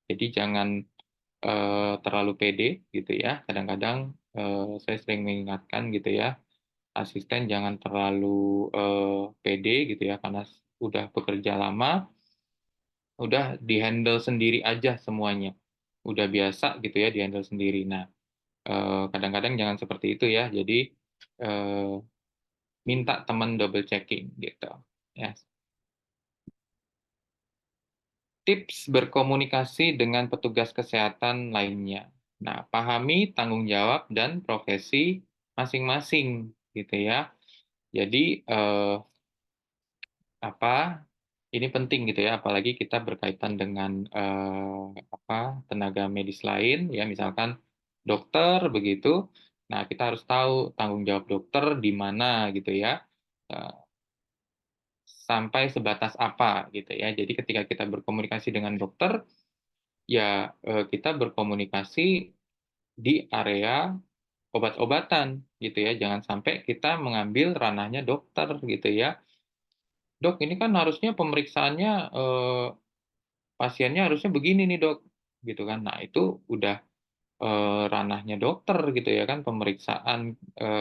Jadi jangan terlalu pede gitu ya. Kadang-kadang saya sering mengingatkan gitu ya, asisten jangan terlalu pede gitu ya karena udah bekerja lama, udah di-handle sendiri aja semuanya. Udah biasa gitu ya di-handle sendiri. Nah, kadang-kadang jangan seperti itu ya. Jadi minta teman double checking gitu. Ya. Tips berkomunikasi dengan petugas kesehatan lainnya. Nah, pahami tanggung jawab dan profesi masing-masing gitu ya. Jadi ini penting gitu ya, apalagi kita berkaitan dengan tenaga medis lain ya, misalkan dokter begitu. Nah, kita harus tahu tanggung jawab dokter di mana gitu ya, sampai sebatas apa gitu ya. Jadi ketika kita berkomunikasi dengan dokter, ya kita berkomunikasi di area obat-obatan gitu ya. Jangan sampai kita mengambil ranahnya dokter gitu ya. Dok, ini kan harusnya pemeriksaannya pasiennya harusnya begini nih dok, gitu kan. Nah itu udah ranahnya dokter gitu ya kan, pemeriksaan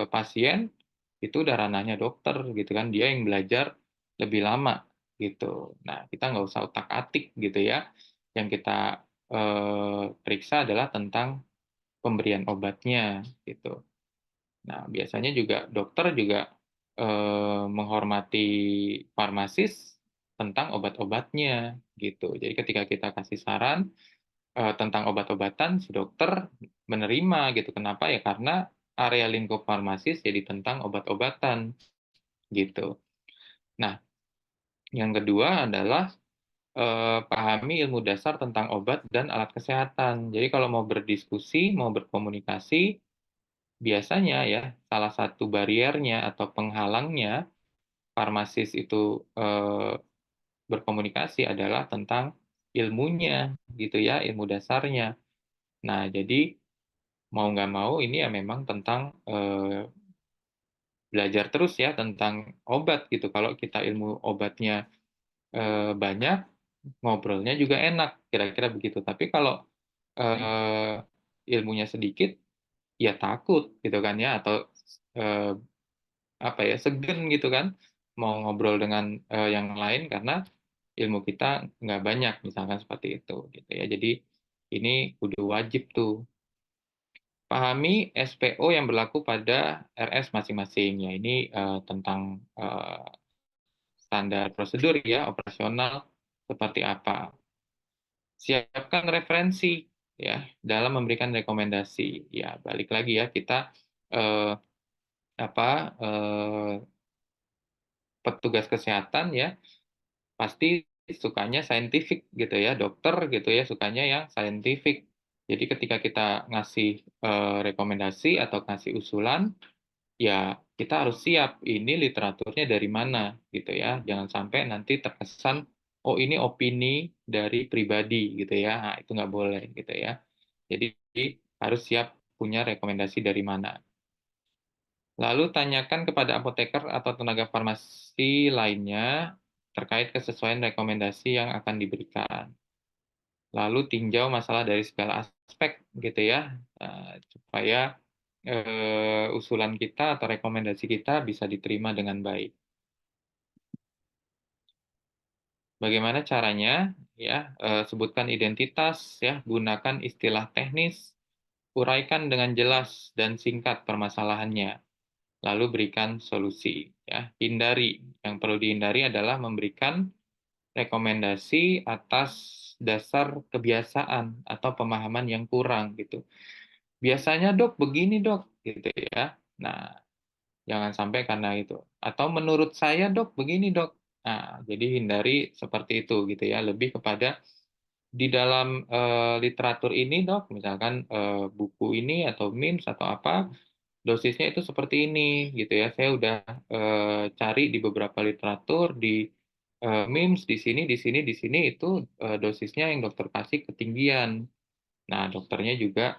pasien itu udah ranahnya dokter gitu kan, dia yang belajar lebih lama gitu. Nah kita nggak usah utak-atik gitu ya, yang kita periksa adalah tentang pemberian obatnya gitu. Nah biasanya juga dokter juga menghormati farmasis tentang obat-obatnya gitu. Jadi ketika kita kasih saran tentang obat-obatan, si dokter menerima gitu. Kenapa? Ya karena area lingkup farmasis jadi tentang obat-obatan gitu. Nah, yang kedua adalah pahami ilmu dasar tentang obat dan alat kesehatan. Jadi kalau mau berdiskusi, mau berkomunikasi, biasanya ya salah satu bariernya atau penghalangnya farmasis itu berkomunikasi adalah tentang ilmunya gitu ya, ilmu dasarnya. Nah, jadi mau nggak mau ini ya memang tentang belajar terus ya tentang obat gitu. Kalau kita ilmu obatnya banyak, ngobrolnya juga enak, kira-kira begitu. Tapi kalau ilmunya sedikit, ya takut gitu kan ya, atau segan gitu kan, mau ngobrol dengan yang lain karena ilmu kita nggak banyak, misalkan seperti itu gitu ya. Jadi ini udah wajib tuh. Pahami SPO yang berlaku pada RS masing-masing. Ya, ini tentang standar prosedur ya, operasional seperti apa. Siapkan referensi ya dalam memberikan rekomendasi. Ya, balik lagi ya kita eh, petugas kesehatan ya pasti sukanya saintifik gitu ya, dokter gitu ya sukanya yang saintifik. Jadi ketika kita ngasih rekomendasi atau ngasih usulan, ya kita harus siap ini literaturnya dari mana gitu ya. Jangan sampai nanti terkesan oh ini opini dari pribadi gitu ya. Nah, itu nggak boleh gitu ya. Jadi harus siap punya rekomendasi dari mana. Lalu tanyakan kepada apoteker atau tenaga farmasi lainnya terkait kesesuaian rekomendasi yang akan diberikan. Lalu tinjau masalah dari segala aspek gitu ya, supaya usulan kita atau rekomendasi kita bisa diterima dengan baik. Bagaimana caranya? Ya, sebutkan identitas, ya, gunakan istilah teknis, uraikan dengan jelas dan singkat permasalahannya, lalu berikan solusi. ya, hindari. Yang perlu dihindari adalah memberikan rekomendasi atas dasar kebiasaan atau pemahaman yang kurang gitu. Biasanya dok begini dok gitu ya. Nah, jangan sampai karena itu. Atau menurut saya dok begini dok. Nah, jadi hindari seperti itu gitu ya. Lebih kepada di dalam literatur ini dok, misalkan buku ini atau memes atau apa, dosisnya itu seperti ini gitu ya. Saya udah cari di beberapa literatur di memes di sini, di sini, di sini itu dosisnya yang dokter kasih ketinggian. Nah, dokternya juga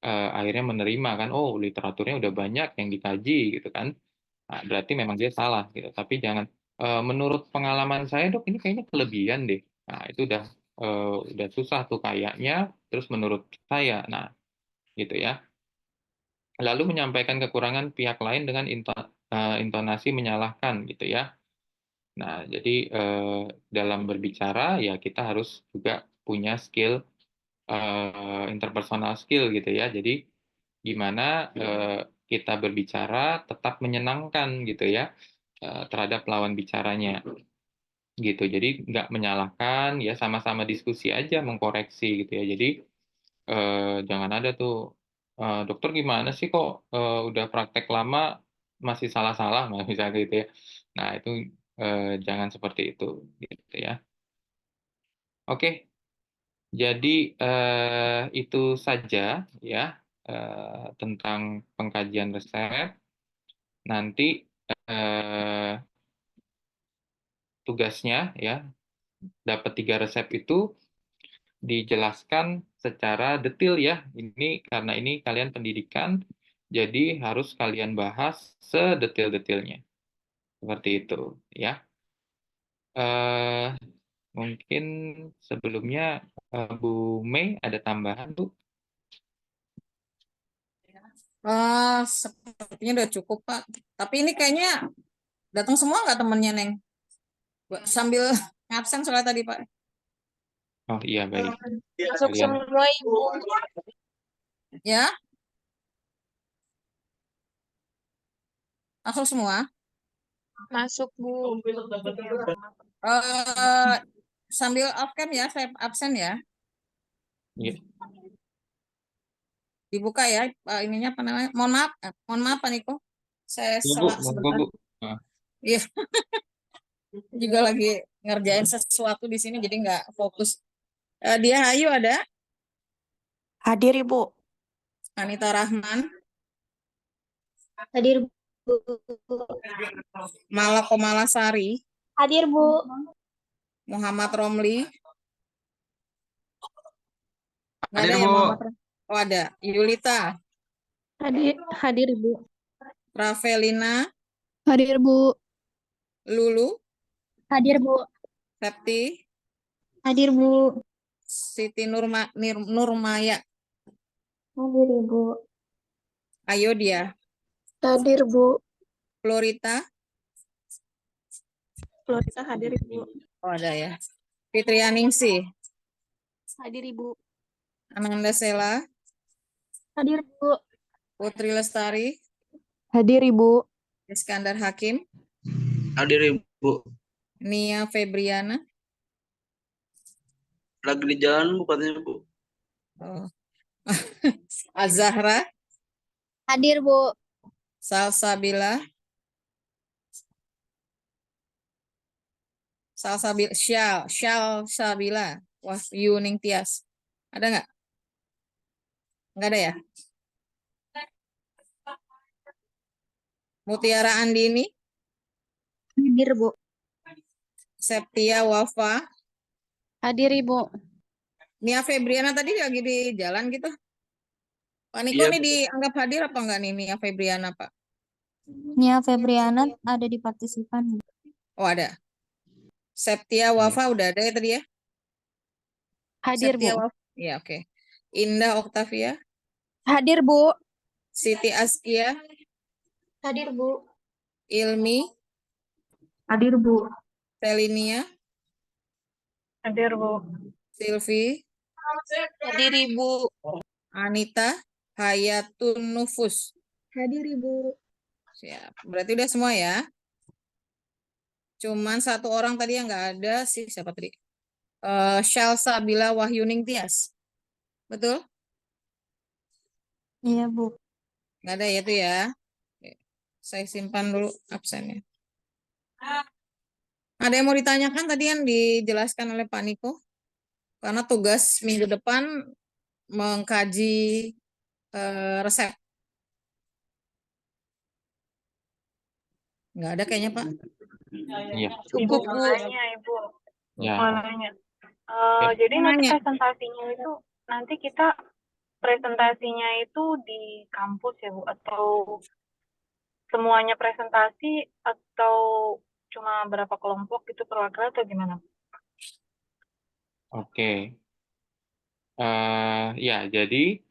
akhirnya menerima kan, oh literaturnya udah banyak yang dikaji gitu kan. Nah, berarti memang dia salah gitu. Tapi jangan menurut pengalaman saya dok ini kayaknya kelebihan deh. Nah, itu udah susah tuh kayaknya. Terus menurut saya, nah gitu ya. Lalu menyampaikan kekurangan pihak lain dengan intonasi menyalahkan gitu ya. Nah, jadi dalam berbicara ya kita harus juga punya skill interpersonal skill gitu ya. Jadi gimana kita berbicara tetap menyenangkan gitu ya terhadap lawan bicaranya gitu. Jadi nggak menyalahkan ya, sama-sama diskusi aja mengkoreksi gitu ya. Jadi jangan ada tuh dokter gimana sih kok udah praktek lama masih salah-salah nah, misalnya gitu ya. Nah, itu jangan seperti itu gitu ya. Oke. Jadi itu saja ya tentang pengkajian resep. Nanti tugasnya ya dapat 3 resep itu dijelaskan secara detail ya. Ini karena ini kalian pendidikan, jadi harus kalian bahas sedetail-detailnya. Seperti itu ya. Eh, mungkin sebelumnya Bu Mei ada tambahan Bu? Sepertinya udah cukup Pak. Tapi ini kayaknya datang semua nggak temennya Neng? Sambil ngabsen soalnya tadi Pak. Oh iya baik. Masuk Kalian semua Ibu. Ya, masuk semua. Masuk Bu. Sambil off cam ya, saya absen ya. ya, Dibuka ya, ininya apa namanya? Mohon maaf Pak Niko. Saya Bu, salah monggo, sebentar. Bu. Nah, Iya, juga lagi ngerjain sesuatu di sini jadi nggak fokus. Dia Hayu ada, Hadir Ibu. Anita Rahman, Hadir Bu. Mala Komalasari, Hadir Bu. Muhammad Romli, nggak Hadir ada ya Bu. Muhammad? Oh ada, Yulita, Hadir Bu. Ravelina, Hadir Bu. Lulu, Hadir Bu. Septi, Hadir Bu. Siti Nurmaya, Hadir Ibu. Ayo dia, Hadir Bu. Florita, Florita hadir Ibu. oh ada ya, Fitrianingsih, Hadir Ibu. Ananda Sela, Hadir Bu. Putri Lestari, Hadir Ibu. Iskandar Hakim, Hadir Ibu. Nia Febriana, Lagi di jalan Bu katanya Bu. oh. Azahra, Hadir Bu. Salsabila, Sabila, wah Yuning Tias, ada nggak? Nggak ada ya? Mutiara Andini, Hadir Bu. Septia Wafa, Hadir Ibu. Nia Febriana tadi lagi di jalan gitu. Pak Niko Iya, nih Bu. dianggap hadir apa enggak nih Nia Febriana Pak? Nia Febriana ada di partisipan. Oh ada. Septia Wafa udah ada ya tadi ya? Hadir Septia Bu. Wafa. Iya oke. Indah Oktavia, Hadir Bu. Siti Askia, Hadir Bu. Ilmi, Hadir Bu. Selinia, Hadir Bu. Silvi, Hadir Ibu. Anita, Hayatun Nufus. Hadir Ibu. Siap. Berarti udah semua ya? Cuman satu orang tadi yang nggak ada sih, siapa tadi? Shalsa Bila Wahyuning Tias. Betul? Iya, Bu. Nggak ada ya itu ya. Oke. Saya simpan dulu absennya. Ada yang mau ditanyakan tadi yang dijelaskan oleh Pak Niko? Karena tugas minggu depan mengkaji resep. Nggak ada kayaknya, Pak. Iya. Ibu Cukup, mau Bu. nanya, Ibu. Ya. Mau nanya. Oke. Jadi nanti Nanya. presentasinya itu, nanti kita presentasinya itu di kampus ya, Bu? Atau semuanya presentasi, atau cuma berapa kelompok gitu perwakilan atau gimana? Oke. Ya, jadi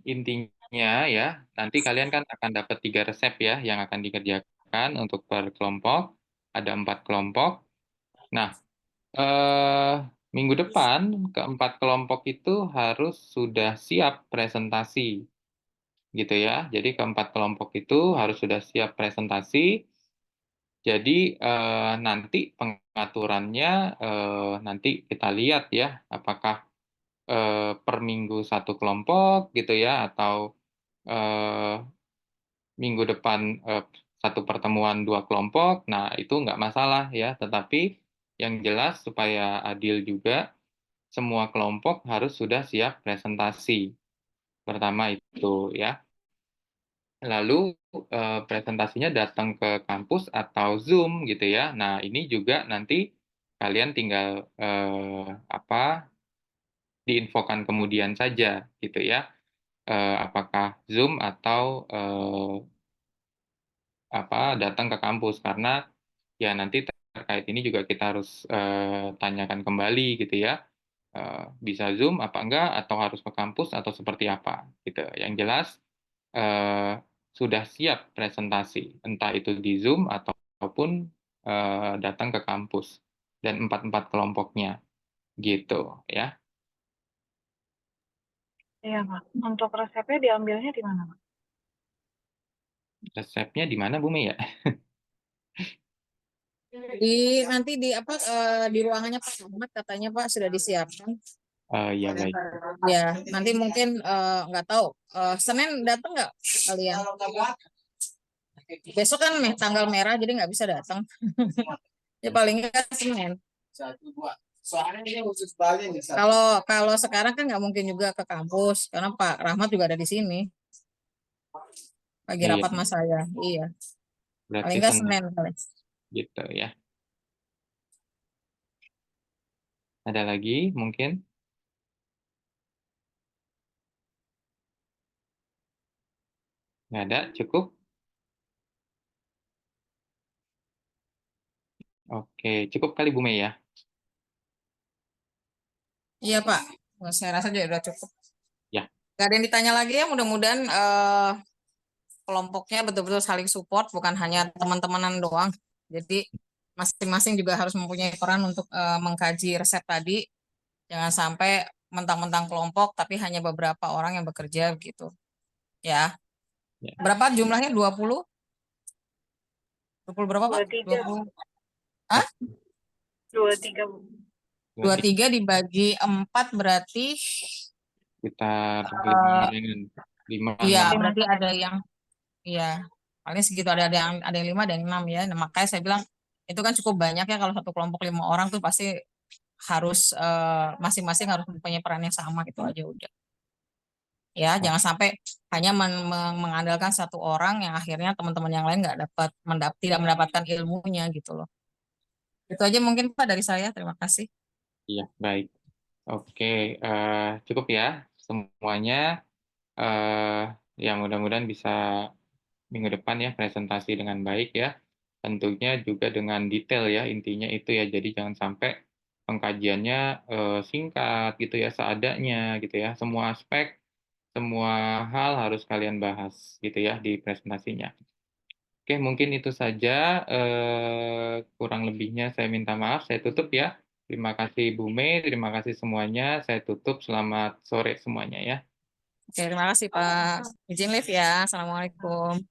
intinya ya, nanti kalian kan akan dapat 3 resep ya yang akan dikerjakan untuk per kelompok. Ada 4 kelompok. Nah, minggu depan keempat kelompok itu harus sudah siap presentasi, gitu ya. Jadi keempat kelompok itu harus sudah siap presentasi. Jadi nanti pengaturannya nanti kita lihat ya, apakah per minggu satu kelompok gitu ya, atau minggu depan satu pertemuan 2 kelompok. Nah, itu nggak masalah ya, tetapi yang jelas supaya adil juga, semua kelompok harus sudah siap presentasi. Pertama itu ya. Lalu presentasinya datang ke kampus atau Zoom gitu ya. Nah, ini juga nanti kalian tinggal diinfokan kemudian saja gitu ya. Apakah Zoom atau datang ke kampus, karena ya nanti terkait ini juga kita harus tanyakan kembali gitu ya. Bisa Zoom apa enggak, atau harus ke kampus atau seperti apa gitu. Yang jelas sudah siap presentasi, entah itu di Zoom ataupun datang ke kampus, dan 4 kelompoknya gitu ya. Iya, Pak. Untuk resepnya diambilnya di mana, Pak? Resepnya di mana Bu Mei ya? Nanti di apa di ruangannya Pak Ahmad katanya Pak sudah disiapkan. Ya baik. Ya, nanti mungkin nggak tahu Senin datang nggak kalian? Besok kan tanggal merah jadi nggak bisa datang. Ya paling nggak Senin. Kalau sekarang kan nggak mungkin juga ke kampus karena Pak Rahmat juga ada di sini. Lagi Iya, rapat sama saya. Iya. berarti Paling nggak Senin Senin kali. gitu ya. Ada lagi mungkin? Nggak ada, cukup? Oke, cukup kali Bu Mei ya. Iya Pak. Saya rasa juga udah cukup. Ya. Gak ada yang ditanya lagi ya. Mudah-mudahan kelompoknya betul-betul saling support, bukan hanya teman-temanan doang. Jadi masing-masing juga harus mempunyai peran untuk mengkaji resep tadi. Jangan sampai mentang-mentang kelompok, tapi hanya beberapa orang yang bekerja gitu. Ya. Ya. Berapa jumlahnya? 20? 20 berapa Pak? 23. 20. Hah? 23, Bu. 23 dibagi 4 berarti Sekitar 5 iya, 6. berarti ada yang iya, paling segitu, ada yang 5, ada yang 6 ya. Nah, makanya saya bilang itu kan cukup banyak ya, kalau satu kelompok 5 orang tuh pasti harus masing-masing harus mempunyai peran yang sama, itu aja udah. Ya, jangan sampai hanya mengandalkan satu orang yang akhirnya teman-teman yang lain nggak tidak mendapatkan ilmunya gitu loh. Itu aja mungkin Pak dari saya. Terima kasih. Iya, baik. Oke, cukup ya semuanya. Ya mudah-mudahan bisa minggu depan ya presentasi dengan baik ya. Tentunya juga dengan detail ya, intinya itu ya. Jadi jangan sampai pengkajiannya singkat gitu ya, seadanya gitu ya. Semua aspek, semua hal harus kalian bahas gitu ya di presentasinya. Oke, mungkin itu saja. Kurang lebihnya saya minta maaf, saya tutup ya. Terima kasih Bu Mei, terima kasih semuanya. Saya tutup, selamat sore semuanya ya. Oke, terima kasih Pak. Izin live ya. Assalamualaikum.